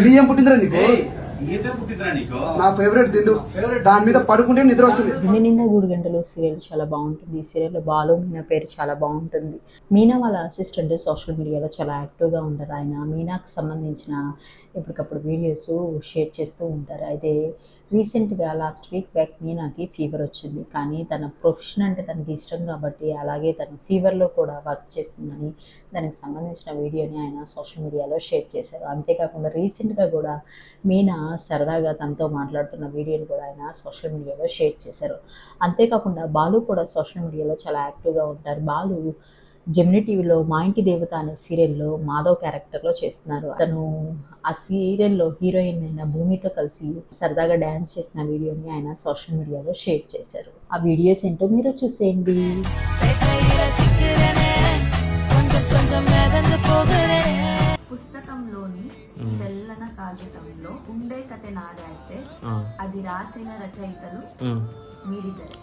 మళ్ళీ ఏం పుట్టిందిరా నీకు? నా ఫేవరెట్ తిండు, దాని మీద పడుకుంటే నిద్ర వస్తుంది. గుండె నిండా 3 గంటలు సీరియల్ చాలా బాగుంటుంది. ఈ సీరియల్లో బాలు మీనా పేరు చాలా బాగుంటుంది. మీనా వాళ్ళ అసిస్టెంట్ సోషల్ మీడియాలో చాలా యాక్టివ్గా ఉంటారు. ఆయన మీనాకు సంబంధించిన ఎప్పటికప్పుడు వీడియోస్ షేర్ చేస్తూ ఉంటారు. అయితే రీసెంట్గా లాస్ట్ వీక్ బ్యాక్ మీనాకి ఫీవర్ వచ్చింది. కానీ తన ప్రొఫెషన్ అంటే తనకి ఇష్టం కాబట్టి అలాగే తన ఫీవర్లో కూడా వర్క్ చేసిందని దానికి సంబంధించిన వీడియోని ఆయన సోషల్ మీడియాలో షేర్ చేశారు. అంతేకాకుండా రీసెంట్గా కూడా మీనా సరదాగా తనతో మాట్లాడుతున్న వీడియోని కూడా ఆయన సోషల్ మీడియాలో షేర్ చేశారు. అంతేకాకుండా బాలు కూడా సోషల్ మీడియాలో చాలా యాక్టివ్గా ఉంటారు. బాలు జెమినీ టీవీలో మా ఇంటి దేవత అనే సీరియల్లో మాధవ్ క్యారెక్టర్లో చేస్తున్నారు. తను ఆ సీరియల్లో హీరోయిన్ అయిన భూమితో కలిసి సరదాగా డ్యాన్స్ చేసిన వీడియోని ఆయన సోషల్ మీడియాలో షేర్ చేశారు. ఆ వీడియోస్ ఏంటో మీరు చూసేయండి. పుస్తకంలోని తెల్లన కాగితంలో ఉండే కథ నాదైతే అది రాసిన రచయితలు మీరిద్దరు.